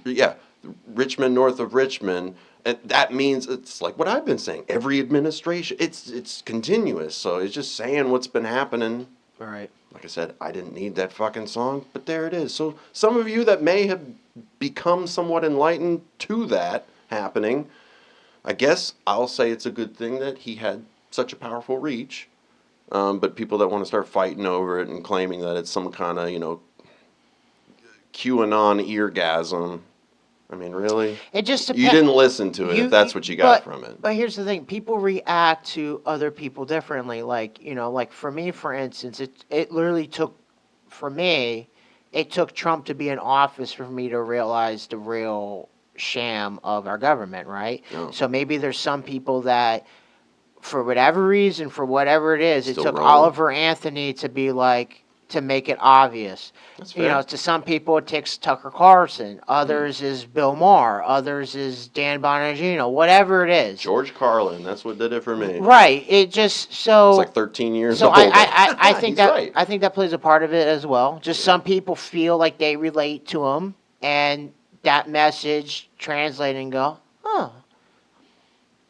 Richmond, north of Richmond. And that means it's like what I've been saying. Every administration, it's continuous. So it's just saying what's been happening. All right. Like I said, I didn't need that fucking song, but there it is. So some of you that may have become somewhat enlightened to that happening, I guess I'll say it's a good thing that he had such a powerful reach. But people that want to start fighting over it and claiming that it's some kind of, QAnon eargasm. I mean, really? It just depends. You didn't listen to it if that's what you got from it. But here's the thing: people react to other people differently. Like like for me, for instance, it literally took, for me, it took Trump to be in office for me to realize the real sham of our government, right? Oh. So maybe there's some people that, for whatever reason, for whatever it is, Still it took rolling. Oliver Anthony to be like, to make it obvious. That's fair. To some people it takes Tucker Carlson, others is Bill Maher, others is Dan Bongino, whatever it is. George Carlin, that's what did it for me. Right. It just so. It's like 13 years so old. I think He's that right. I think that plays a part of it as well. Just some people feel like they relate to him, and that message translate and go, oh,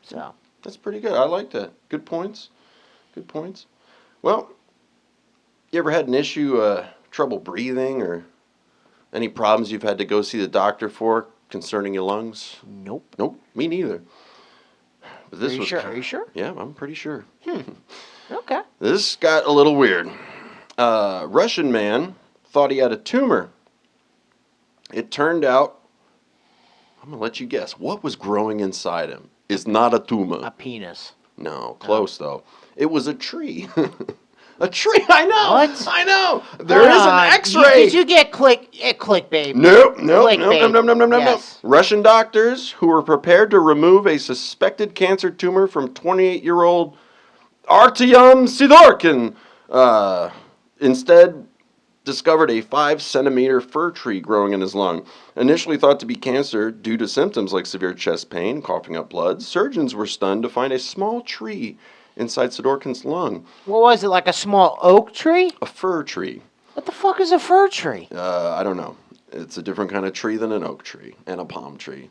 So That's pretty good. I like that. Good points. Good points. Well, you ever had an issue, trouble breathing, or any problems you've had to go see the doctor for concerning your lungs? nope. Nope, me neither. But this Are you was sure? Are you sure? Yeah, I'm pretty sure. Okay. This got a little weird. Russian man thought he had a tumor. It turned out, I'm going to let you guess, what was growing inside him is not a tumor. A penis. No, close though. It was a tree. A tree, I know. What? I know. There is Hold on. an X-ray. Did you get clickbait? Nope. Clickbait. Yes. Russian doctors who were prepared to remove a suspected cancer tumor from 28-year-old Artyom Sidorkin instead discovered a 5-centimeter fir tree growing in his lung. Initially thought to be cancer due to symptoms like severe chest pain, coughing up blood, surgeons were stunned to find a small tree inside Sidorkin's lung. What was it, like a small oak tree? A fir tree. What the fuck is a fir tree? I don't know. It's a different kind of tree than an oak tree and a palm tree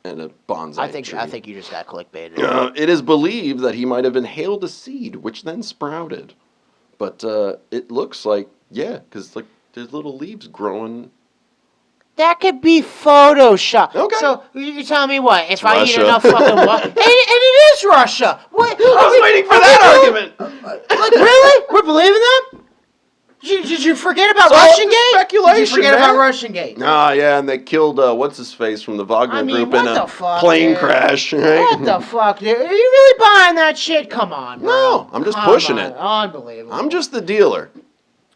and a bonsai tree. I think you just got clickbaited. It is believed that he might have inhaled a seed, which then sprouted. But it looks like, yeah, because like there's little leaves growing. That could be Photoshop. Okay. So you're telling me what? If It's I eat Russia. enough fucking water, and it is Russia. What? I was waiting for that argument. Like really? We're believing them? Did you forget about It's all Russian just Gate? speculation, Did you forget man. about Russian Gate? Ah, yeah, and they killed what's his face from the Wagner I mean, group what in the a fuck, plane dude? crash. Right? What the fuck, dude? Are you really buying that shit? Come on, bro. No, I'm just Come pushing on. it. Unbelievable. I'm just the dealer.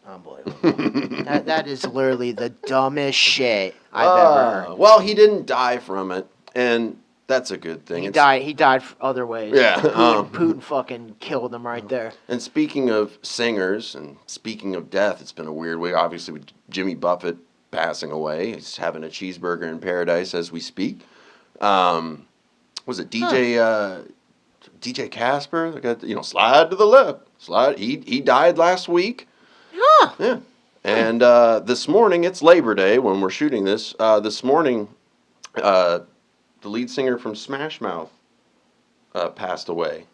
Unbelievable. that is literally the dumbest shit I've ever heard. Well, he didn't die from it, and that's a good thing. He died other ways. Yeah, Putin fucking killed him right there. And speaking of singers and speaking of death, it's been a weird week. Obviously, with Jimmy Buffett passing away, he's having a cheeseburger in paradise as we speak. Was it DJ Casper? They got, slide to the left. Slide. He died last week. Huh. Yeah. And this morning, it's Labor Day when we're shooting this. This morning, the lead singer from Smash Mouth passed away.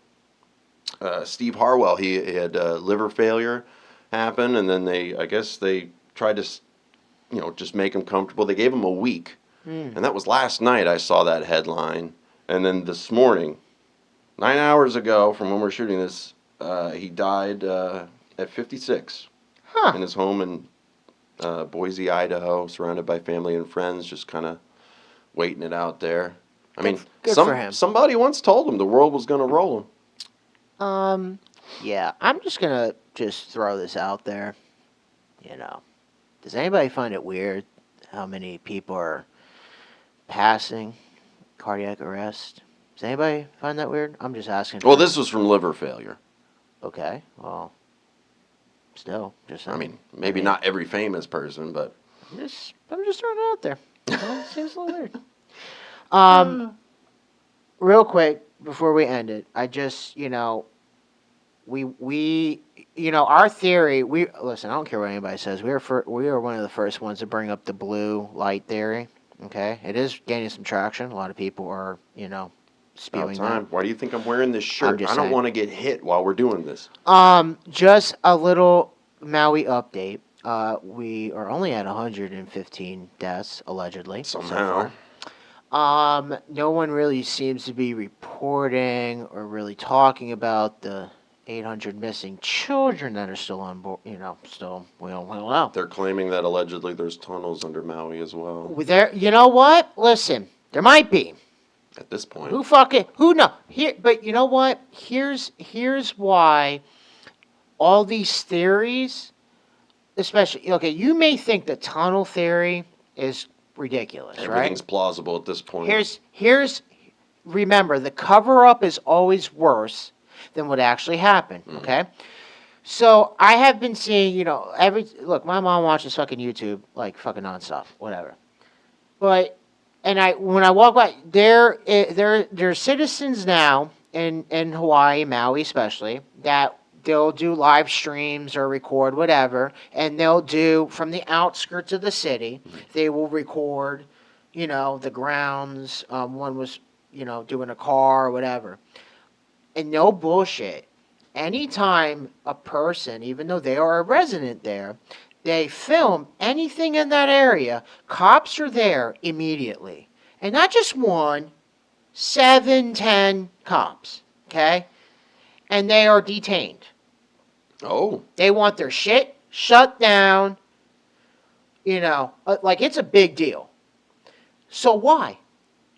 Steve Harwell, he had liver failure happen, and then I guess they tried to, just make him comfortable. They gave him a week, and that was last night. I saw that headline, and then this morning, 9 hours ago from when we're shooting this, he died at 56 in his home in Boise, Idaho, surrounded by family and friends, just kind of waiting it out there. I mean, good for him. Somebody once told him the world was going to roll him. Yeah, I'm just gonna throw this out there. Does anybody find it weird how many people are passing cardiac arrest? Does anybody find that weird? I'm just asking. Well, this was from liver failure. Okay, well, still, just saying. I mean, maybe not every famous person, but I'm just throwing it out there. It seems a little weird. Real quick before we end it, I just our theory. Listen. I don't care what anybody says. We are one of the first ones to bring up the blue light theory. Okay, it is gaining some traction. A lot of people are spewing that. Why do you think I'm wearing this shirt? I don't want to get hit while we're doing this. Just a little Maui update. We are only at 115 deaths allegedly. Somehow. So far. No one really seems to be reporting or really talking about the 800 missing children that are still on board. We don't know. They're claiming that allegedly there's tunnels under Maui as well. You know what? Listen, there might be. At this point. Who knows? But you know what? Here's why all these theories, especially, okay, you may think the tunnel theory is ridiculous, right? Everything's plausible at this point. Remember, the cover-up is always worse than what actually happened, okay? So I have been seeing, look, my mom watches fucking YouTube, like fucking nonstop, whatever. But, when I walk by, there are citizens now in Hawaii, Maui especially, that they'll do live streams or record whatever, and they'll do, from the outskirts of the city, they will record, the grounds. One was doing a car or whatever. And no bullshit. Anytime a person, even though they are a resident there, they film anything in that area, cops are there immediately. And not just one, 7, 10 cops, okay? And they are detained. Oh. They want their shit shut down. Like it's a big deal. So why?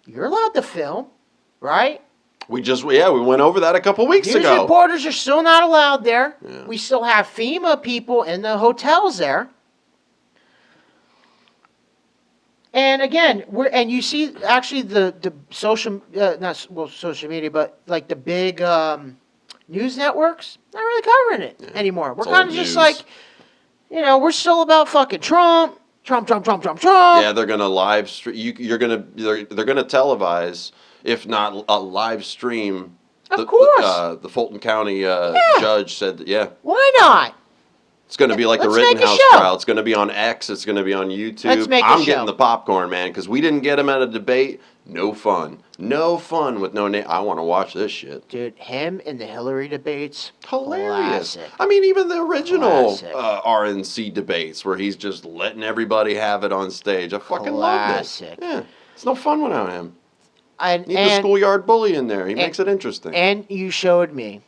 You're allowed to film, right? We went over that a couple weeks News ago. reporters are still not allowed there. Yeah. We still have FEMA people in the hotels there. And again, you see actually the social social media, but like the big news networks not really covering it anymore. We're kind of just like, we're still about fucking Trump. Yeah, they're gonna live stream. They're gonna televise, if not a live stream. Of course. The Fulton County judge said that, Why not? it's going to be like the Let's make a Rittenhouse show. trial. It's going to be on X. It's going to be on YouTube. Let's make a I'm show. getting the popcorn, man, because we didn't get him at a debate. No fun. No fun with no name. I want to watch this shit. Dude, him in the Hillary debates. Hilarious. Classic. I mean, even the original Classic. RNC debates where he's just letting everybody have it on stage. I fucking love this. Classic. Yeah, it's no fun without him. And, Need the schoolyard bully in there. He makes it interesting. And you showed me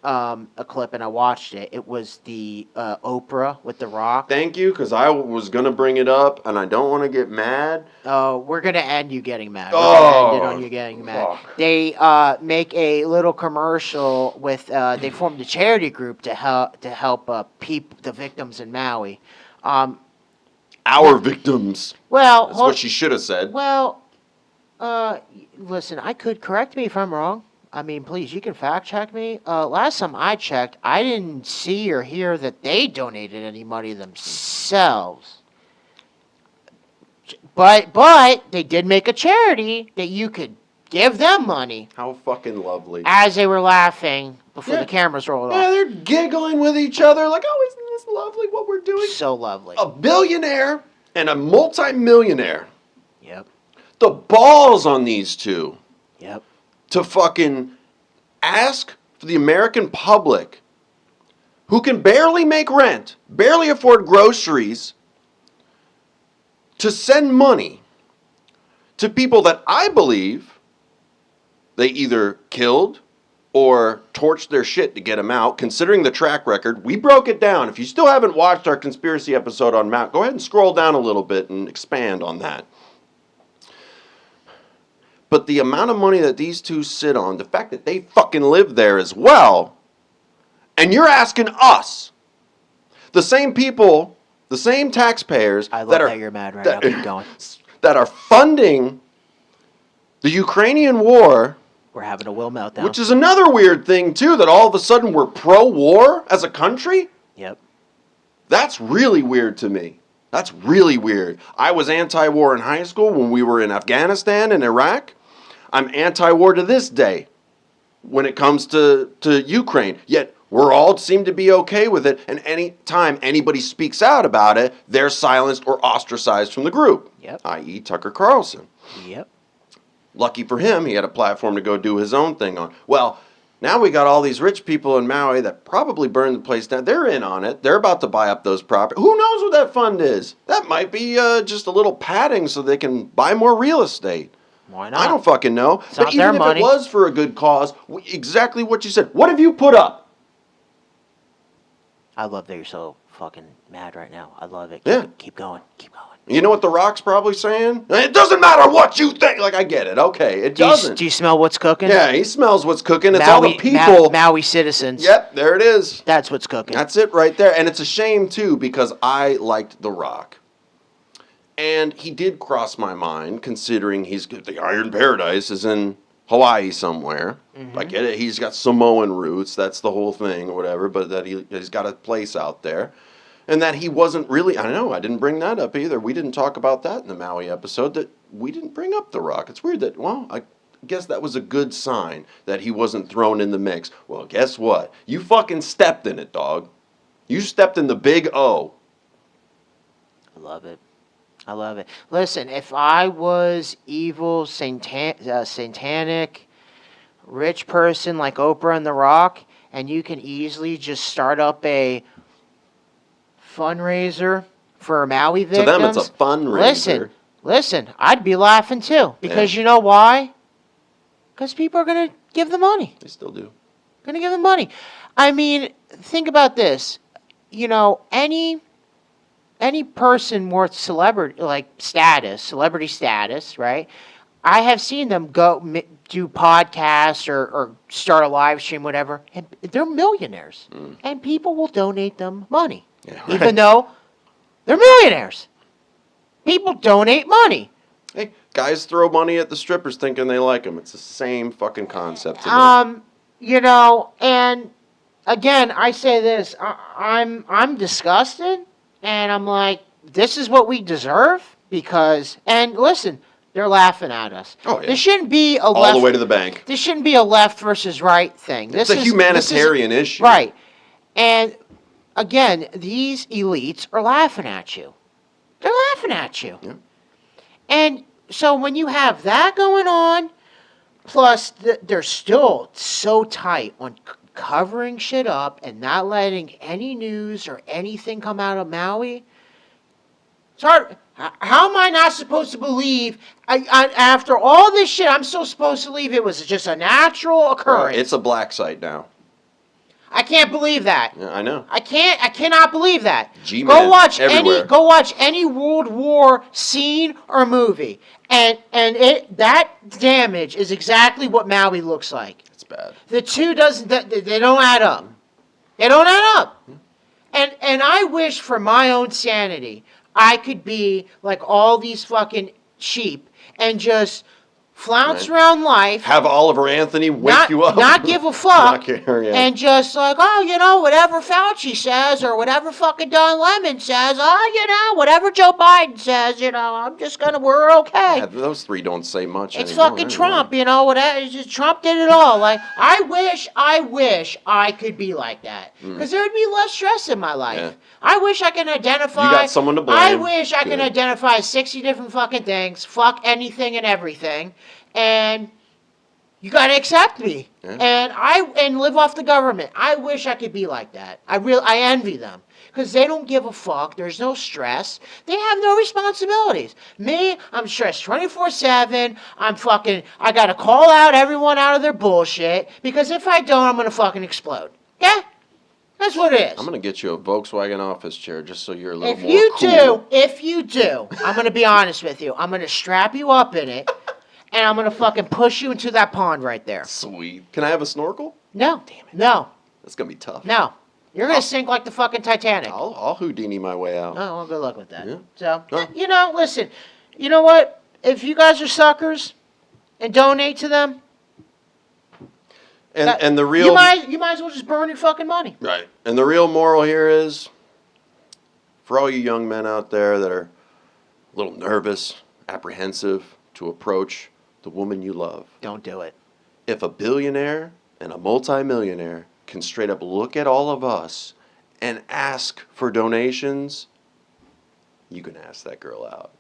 a clip, and I watched it. It was the Oprah with The Rock. Thank you, because I was going to bring it up, and I don't want to get mad. Oh, we're going to end you getting mad. Oh, we're going to end it on you getting mad. fuck. They make a little commercial with, they formed a charity group to help the victims in Maui. Our victims. Well, That's what she should have said. Well, listen, correct me if I'm wrong. I mean, please, you can fact check me. Last time I checked, I didn't see or hear that they donated any money themselves. But they did make a charity that you could give them money. How fucking lovely. As they were laughing before the cameras rolled Yeah, off. they're giggling with each other like, oh, isn't this lovely what we're doing? So lovely. A billionaire and a multi-millionaire. Yep. The balls on these two Yep. to fucking ask for the American public who can barely make rent, barely afford groceries, to send money to people that I believe they either killed or torched their shit to get them out, considering the track record. We broke it down. If you still haven't watched our conspiracy episode on Mount, go ahead and scroll down a little bit and expand on that. But the amount of money that these two sit on, the fact that they fucking live there as well, and you're asking us, the same people, the same taxpayers I love that you're mad right now. Keep going. that are funding the Ukrainian war, We're having a Will meltdown. which is another weird thing too, that all of a sudden we're pro-war as a country. Yep. That's really weird to me. That's really weird. I was anti-war in high school when we were in Afghanistan and Iraq. I'm anti-war to this day when it comes to Ukraine. Yet we're all seem to be okay with it. And any time anybody speaks out about it, they're silenced or ostracized from the group. Yep. I.e. Tucker Carlson. Yep. Lucky for him, he had a platform to go do his own thing on. Well, now we got all these rich people in Maui that probably burned the place down. They're in on it. They're about to buy up those properties. Who knows what that fund is? That might be just a little padding so they can buy more real estate. Why not? I don't fucking know. It's But not even their if money. it was for a good cause, exactly what you said. What have you put up? I love that you're so fucking mad right now. I love it. Yeah. Keep going. Keep going. You know what The Rock's probably saying? It doesn't matter what you think. Like, I get it. Okay, it doesn't. Do you smell what's cooking? Yeah, he smells what's cooking. It's all the people. Maui citizens. Yep, there it is. That's what's cooking. That's it right there. And it's a shame, too, because I liked The Rock. And he did cross my mind, considering the Iron Paradise is in Hawaii somewhere. I get it. He's got Samoan roots. That's the whole thing or whatever. But that he's got a place out there. And that he wasn't really, I know, I didn't bring that up either. We didn't talk about that in the Maui episode, that we didn't bring up The Rock. It's weird that, well, I guess that was a good sign that he wasn't thrown in the mix. Well, guess what? You fucking stepped in it, dog. You stepped in the big O. I love it. I love it. Listen, if I was evil, satanic, rich person like Oprah and The Rock, and you can easily just start up a fundraiser for Maui To victims. them, it's a fundraiser. Listen, I'd be laughing too. Because you know why? Because people are going to give the money. They still do. Going to give them money. I mean, think about this. You know, any person worth celebrity status, right? I have seen them go do podcasts or start a live stream, whatever, and they're millionaires. And people will donate them money. Yeah, right. Even though they're millionaires. People donate money. Hey, guys throw money at the strippers thinking they like them. It's the same fucking concept to me. You know, and again, I say this, I'm disgusted, and I'm like, this is what we deserve, because, and listen, they're laughing at us. Oh, yeah. This shouldn't be a All the way to the bank. This shouldn't be a left versus right thing. It's a humanitarian issue. Right. And again, these elites are laughing at you. They're laughing at you. Yeah. And so when you have that going on, plus they're still so tight on covering shit up and not letting any news or anything come out of Maui. It's hard. How am I not supposed to believe, after all this shit, I'm still supposed to believe it was just a natural occurrence? It's a black site now. I can't believe that. Yeah, I know. I cannot believe that. G-Man Go watch everywhere. any World War scene or movie, and that damage is exactly what Maui looks like. It's bad. The two they don't add up. They don't add up. And I wish for my own sanity I could be like all these fucking sheep and just flounce around life. Have Oliver Anthony wake you up. Not give a fuck. Not care, yeah. And just like, oh, you know, whatever Fauci says or whatever fucking Don Lemon says, oh, you know, whatever Joe Biden says, you know, we're okay. Yeah, those three don't say much It's anymore, fucking anyway. Trump, you know, whatever. It's just Trump did it all. Like, I wish I could be like that. Because there would be less stress in my life. Yeah. I wish I can identify. You got someone to blame. I wish I can Good. identify 60 different fucking things. Fuck anything and everything. And you gotta accept me. Yeah. And live off the government. I wish I could be like that. I envy them. Because they don't give a fuck. There's no stress. They have no responsibilities. Me, I'm stressed 24/7. I gotta call out everyone out of their bullshit. Because if I don't, I'm gonna fucking explode. Yeah? That's what it is. I'm going to get you a Volkswagen office chair just so you're a little If more you cool. do, I'm gonna be honest with you. I'm gonna strap you up in it. And I'm gonna fucking push you into that pond right there. Sweet. Can I have a snorkel? No. Damn it. No. That's going to be tough. No. You're gonna sink like the fucking Titanic. I'll Houdini my way out. Oh, well, good luck with that. Yeah. So, Oh. you know, listen. You know what? If you guys are suckers and donate to them, And the real... you might as well just burn your fucking money. Right. And the real moral here is, for all you young men out there that are a little nervous, apprehensive to approach the woman you love, Don't do it. if a billionaire and a multimillionaire can straight up look at all of us and ask for donations, you can ask that girl out.